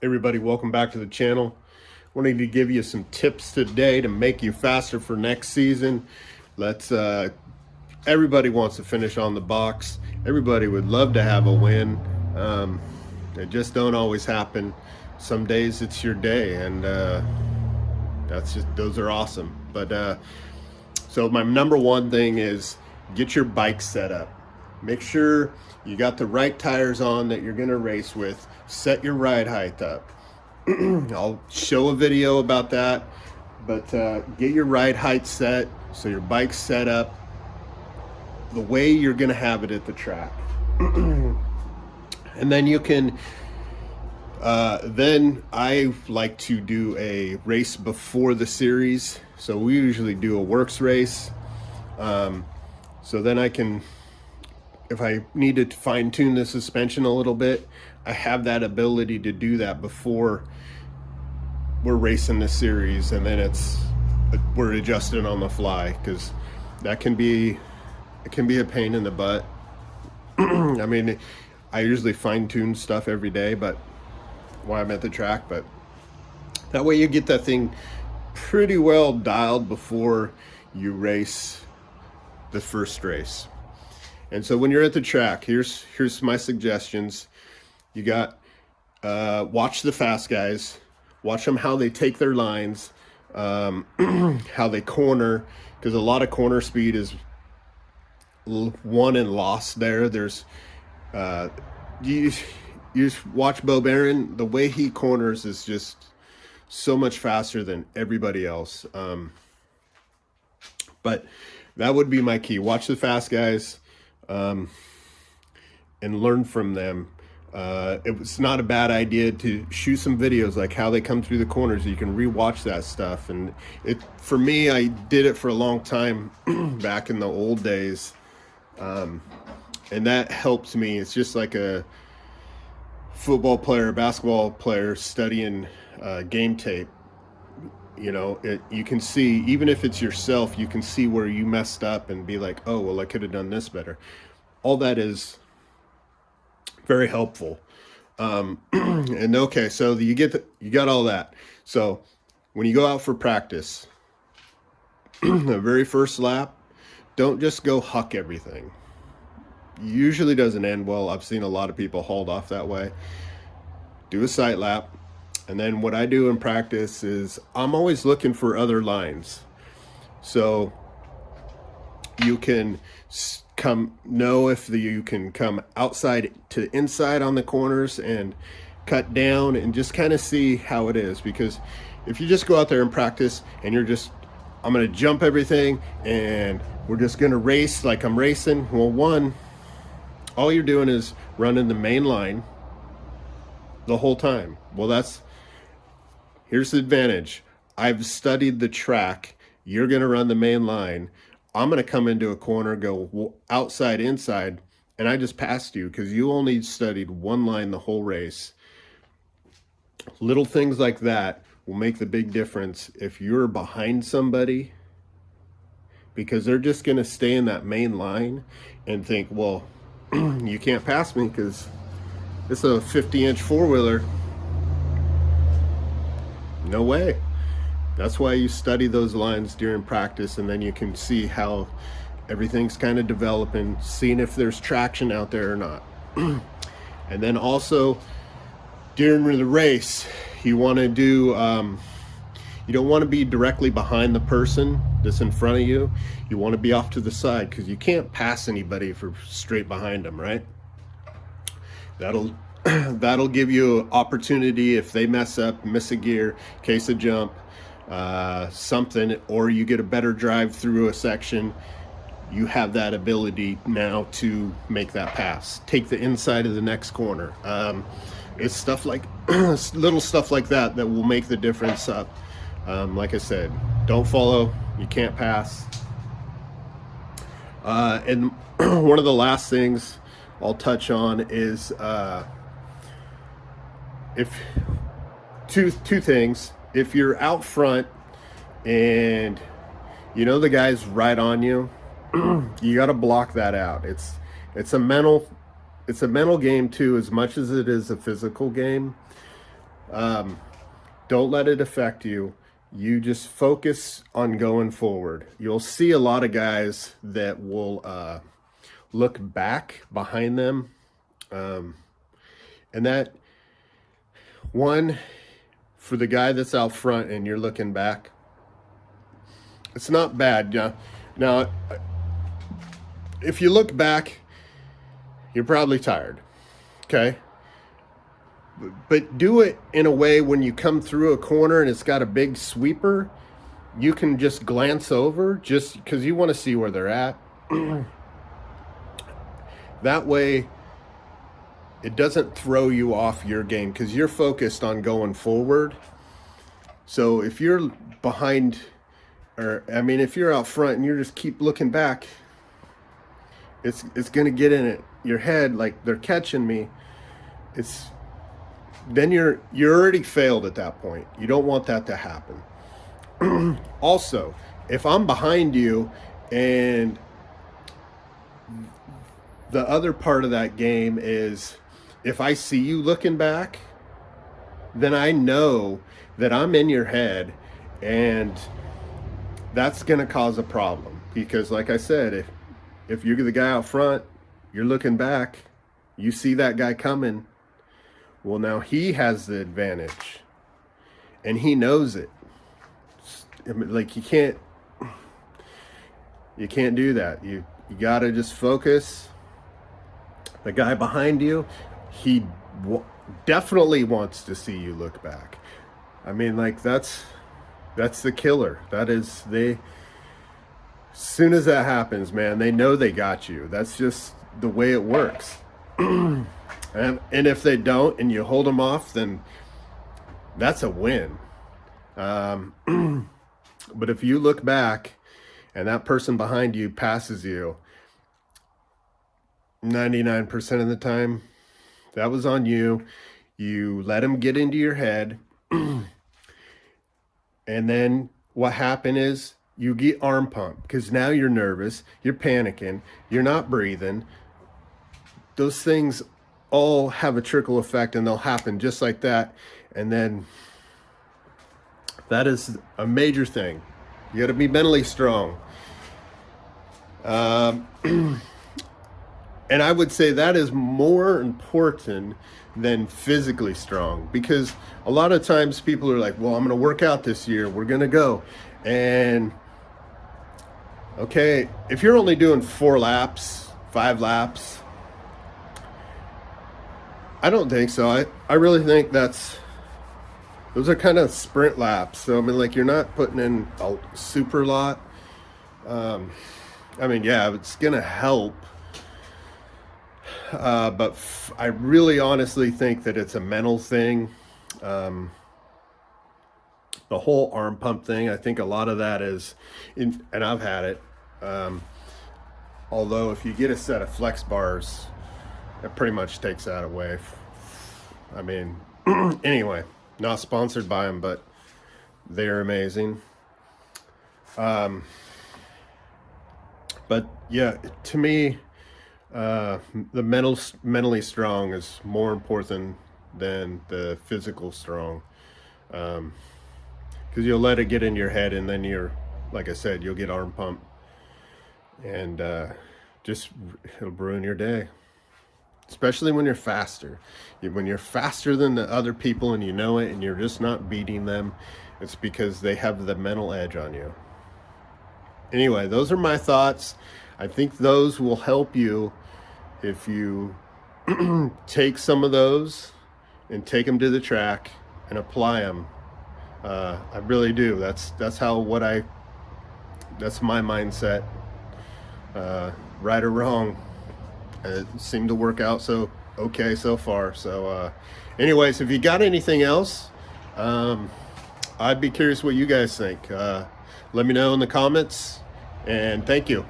Everybody, welcome back to the channel. Wanting to give you some tips today to make you faster for next season. Let's everybody wants to finish on the box. Everybody would love to have a win. They just don't always happen. Some days it's your day, and those are awesome. But so my number one thing is get your bike set up. Make sure you got the right tires on that you're going to race with. Set your ride height up. I'll show a video about that, but get your ride height set so your bike's set up the way you're going to have it at the track. And then you can then I like to do a race before the series, so we usually do a works race. So then I can, if I need to fine tune the suspension a little bit, I have that ability to do that before we're racing the series, and then we're adjusting on the fly, because that can be a pain in the butt. I mean, I usually fine tune stuff every day, but while I'm at the track, but that way you get that thing pretty well dialed before you race the first race. And so when you're at the track, here's my suggestions. You got watch the fast guys, watch them how they take their lines, how they corner, because a lot of corner speed is won and lost there. There's you just watch Bo Barron. The way he corners is just so much faster than everybody else. But that would be my key. Watch the fast guys and learn from them. It was not a bad idea to shoot some videos like how they come through the corners. You can rewatch that stuff. And for me, I did it for a long time back in the old days. And that helps me. It's just like a football player, basketball player studying game tape. You know, you can see, even if it's yourself, you can see where you messed up and be like, oh, well, I could have done this better. All that is very helpful. And okay, so you got all that. So when you go out for practice, the very first lap, don't just go huck everything. Usually doesn't end well. I've seen a lot of people hauled off that way. Do a sight lap. And then what I do in practice is I'm always looking for other lines. So you can know if you can come outside to inside on the corners and cut down and just kind of see how it is. Because if you just go out there and practice and I'm going to jump everything and we're just going to race like I'm racing. Well, all you're doing is running the main line the whole time. Well, here's the advantage. I've studied the track. You're going to run the main line. I'm going to come into a corner, go outside, inside, and I just passed you because you only studied one line the whole race. Little things like that will make the big difference if you're behind somebody, because they're just going to stay in that main line and think, well, you can't pass me because it's a 50-inch four-wheeler. No way. That's why you study those lines during practice, and then you can see how everything's kind of developing, seeing if there's traction out there or not. And then also during the race, you want to do, you don't want to be directly behind the person that's in front of you. You want to be off to the side, because you can't pass anybody for straight behind them, right? That'll give you opportunity if they mess up, miss a gear, case a jump, something, or you get a better drive through a section. You have that ability now to make that pass, take the inside of the next corner. It's stuff like little stuff like that will make the difference up. Like I said, don't follow, you can't pass. And one of the last things I'll touch on is two things. If you're out front and you know the guy's right on you, you got to block that out. It's a mental game too, as much as it is a physical game. Don't let it affect you. You just focus on going forward. You'll see a lot of guys that will look back behind them. And that one, for the guy that's out front and you're looking back, it's not bad. Now, if you look back, you're probably tired. Okay. But do it in a way when you come through a corner and it's got a big sweeper, you can just glance over just because you want to see where they're at. That way, it doesn't throw you off your game because you're focused on going forward. So if you're behind, or I mean, if you're out front and you just keep looking back, it's going to get in your head like they're catching me. Then you're already failed at that point. You don't want that to happen. Also, if I'm behind you and the other part of that game is if I see you looking back, then I know that I'm in your head, and that's going to cause a problem. Because like I said, if you're the guy out front, you're looking back, you see that guy coming, well, now he has the advantage, and he knows it. Like you can't do that. You gotta just focus. The guy behind you, he definitely wants to see you look back. I mean, like that's the killer. That is as soon as that happens, man, they know they got you. That's just the way it works. And if they don't and you hold them off, then that's a win. But if you look back and that person behind you passes you, 99% of the time, that was on you. You let him get into your head. And then what happened is you get arm pumped because now you're nervous, you're panicking, you're not breathing. Those things all have a trickle effect, and they'll happen just like that. And then that is a major thing. You got to be mentally strong. And I would say that is more important than physically strong, because a lot of times people are like, well, I'm going to work out this year. We're going to go. And okay, if you're only doing 4 laps, 5 laps, I don't think so. I really think those are kind of sprint laps. So, I mean, like, you're not putting in a super lot. I mean, yeah, it's going to help. But I really honestly think that it's a mental thing. The whole arm pump thing, I think a lot of that is, and I've had it. Although if you get a set of flex bars, it pretty much takes that away. I mean, anyway, not sponsored by them, but they're amazing. But yeah, to me, the mentally strong is more important than the physical strong. Because you'll let it get in your head, and then like I said, you'll get arm pump, and it'll ruin your day. Especially when you're faster. When you're faster than the other people and you know it and you're just not beating them, it's because they have the mental edge on you. Anyway, those are my thoughts. I think those will help you if you take some of those and take them to the track and apply them. I really do. That's my mindset. Right or wrong. It seemed to work out okay so far. So anyways, if you got anything else, I'd be curious what you guys think. Let me know in the comments, and thank you.